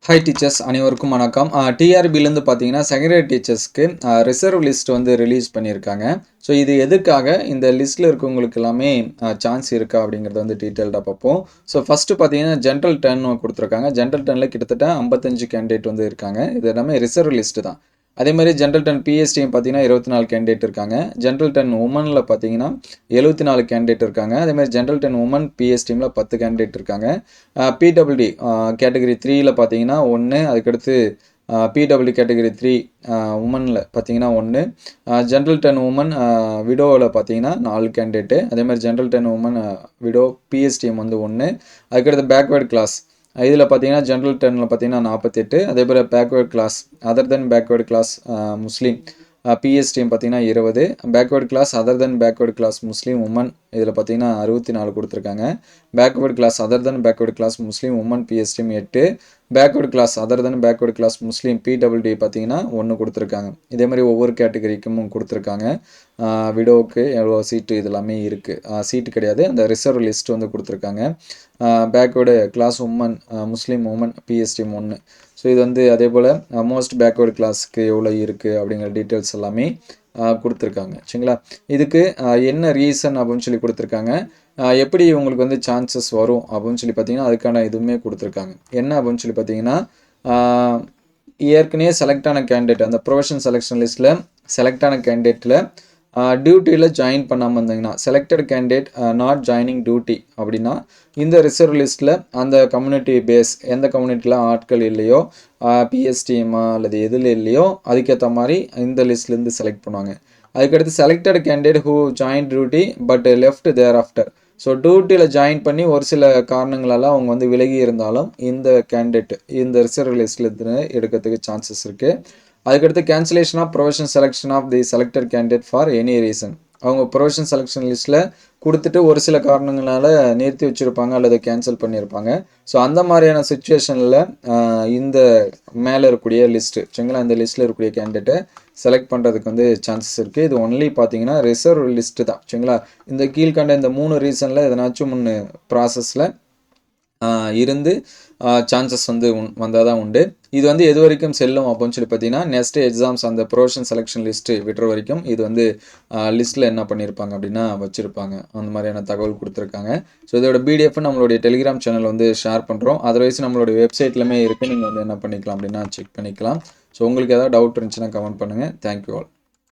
Hi teachers அனைவருக்கும் வணக்கம். டிஆர்பிலேருந்து பார்த்தீங்கன்னா செகண்டரி டீச்சர்ஸ்க்கு ரிசர்வ் லிஸ்ட் வந்து ரிலீஸ் பண்ணியிருக்காங்க. ஸோ இது எதுக்காக இந்த லிஸ்ட்டில் இருக்கவங்களுக்கு எல்லாமே சான்ஸ் இருக்கா அப்படிங்கிறத வந்து டீட்டெயில்டாக பார்ப்போம். ஸோ ஃபஸ்ட்டு பார்த்தீங்கன்னா ஜென்ரல் 10 கொடுத்துருக்காங்க. ஜென்ரல் 10ல் கிட்டத்தட்ட 55 கேண்டிடேட் வந்து இருக்காங்க. இது எல்லாமே ரிசர்வ் லிஸ்ட்டு தான். அதே மாதிரி ஜென்ரல் 10 பிஎஸ்டியும் பார்த்தீங்கன்னா 24 கேண்டிடேட் இருக்காங்க. ஜென்ரல் 10 உமனில் பார்த்தீங்கன்னா 74 கேண்டிடேட் இருக்காங்க. அதே மாதிரி ஜென்ரல் 10 உமன் பிஎஸ் டீமில் 10 கேண்டிடேட் இருக்காங்க. பிடபிள்யூடி கேட்டகரி 3யில் பார்த்தீங்கன்னா 1, அதுக்கடுத்து பிடபிள்யூ கேட்டகரி 3 உமனில் பார்த்தீங்கன்னா 1, ஜென்ரல் 10 உமன் விடோவில் பார்த்தீங்கன்னா 4 கேண்டிடேட்டு. அதே மாதிரி general 10 women widow PSTM வந்து 1, அதுக்கடுத்து பேக்வேர்டு கிளாஸ் இதில் பார்த்தீங்கன்னா ஜென்ரல் 10ல் பார்த்தீங்கன்னா 48, அதே போல் backward class other than backward class Muslim PS TM பார்த்தீங்கன்னா 20, backward class other than backward class Muslim women இதில் பார்த்தீங்கன்னா 64 கொடுத்துருக்காங்க. Backward class other than backward class Muslim women PS TM 8, backward class other than backward class Muslim PWD பார்த்தீங்கன்னா 1 கொடுத்துருக்காங்க. இதே மாதிரி ஒவ்வொரு கேட்டகரிக்கும் கொடுத்துருக்காங்க. விடோவுக்கு எவ்வளோ சீட்டு இது எல்லாமே இருக்குது. சீட்டு கிடையாது, அந்த ரிசர்வ் லிஸ்ட் வந்து கொடுத்துருக்காங்க. பேக்வேர்டு கிளாஸ் உமன் முஸ்லீம் உமன் பிஎஸ் டீம் 1. ஸோ இது வந்து அதே போல் மோஸ்ட் பேக்வேர்டு கிளாஸுக்கு எவ்வளோ இருக்குது அப்படிங்கிற டீட்டெயில்ஸ் எல்லாமே கொடுத்துருக்காங்க. சரிங்களா? இதுக்கு என்ன ரீசன் அப்படின்னு சொல்லி கொடுத்துருக்காங்க. எப்படி உங்களுக்கு வந்து சான்சஸ் வரும் அப்படின்னு சொல்லி பார்த்தீங்கன்னா அதுக்கான இதுவுமே கொடுத்துருக்காங்க. என்ன அப்படின்னு சொல்லி பார்த்தீங்கன்னா ஏற்கனவே செலக்ட் ஆன கேண்டிடேட் அந்த ப்ரொஃபஷனல் செலெக்ஷன் லிஸ்ட்டில் செலக்ட் ஆன கேண்டிடேட்டில் டியூட்டியில் ஜாயின் பண்ணாமல் இருந்தீங்கன்னா selected candidate not joining duty அப்படின்னா இந்த ரிசர்வ் லிஸ்ட்டில் அந்த கம்யூனிட்டி பேஸ் எந்த கம்யூனிட்டியில் ஆட்கள் இல்லையோ பிஎஸ்டிஎம்மா அல்லது எதில் இல்லையோ அதுக்கேற்ற மாதிரி இந்த லிஸ்ட்லேருந்து செலக்ட் பண்ணுவாங்க. அதுக்கடுத்து selected candidate who join duty but left there after. So டியூட்டியில் ஜாயின் பண்ணி ஒரு சில காரணங்களால் அவங்க வந்து விலகி இருந்தாலும் இந்த கேண்டிடேட் இந்த ரிசர்வ் லிஸ்ட்லேருந்து எடுக்கிறதுக்கு சான்சஸ் இருக்குது. அதுக்கடுத்து cancellation of professional selection of the selected candidate for any reason. அவங்க ப்ரொஃபஷனல் செலெக்ஷன் லிஸ்ட்டில் கொடுத்துட்டு ஒரு சில காரணங்களால் நிறுத்தி வச்சுருப்பாங்க அல்லது கேன்சல் பண்ணியிருப்பாங்க. ஸோ அந்த மாதிரியான சுச்சுவேஷனில் இந்த மேலே இருக்கக்கூடிய லிஸ்ட்டு சரிங்களா, இந்த லிஸ்ட்டில் இருக்கக்கூடிய கேண்டிடேட்டை செலக்ட் பண்ணுறதுக்கு வந்து சான்சஸ் இருக்குது. இது ஒன்லி பார்த்தீங்கன்னா ரிசர்வ் லிஸ்ட்டு தான். சரிங்களா? இந்த கீழ்கண்ட இந்த 3 ரீசனில் எதனாச்சும் ஒன்று ப்ராசஸில் இருந்து சான்சஸ் வந்து வந்தால் தான் உண்டு. இது வந்து எது வரைக்கும் செல்லும் அப்படின்னு சொல்லி பார்த்தீங்கன்னா நெக்ஸ்ட் எக்ஸாம்ஸ் அந்த ப்ரொஃபஷனல் செலெக்ஷன் லிஸ்ட்டு விடுற வரைக்கும் இது வந்து லிஸ்ட்டில் என்ன பண்ணியிருப்பாங்க அப்படின்னா வச்சுருப்பாங்க. அந்த மாதிரியான தகவல் கொடுத்துருக்காங்க. ஸோ இதோட பிடிஎஃப் நம்மளுடைய டெலிகிராம் சேனல் வந்து ஷேர் பண்ணுறோம். அதர்வைஸ் நம்மளுடைய வெப்சைட்லையுமே இருக்குது, நீங்கள் வந்து என்ன பண்ணிக்கலாம் அப்படின்னா செக் பண்ணிக்கலாம். ஸோ உங்களுக்கு ஏதாவது டவுட் இருந்துச்சுன்னா கமெண்ட் பண்ணுங்கள். Thank you all.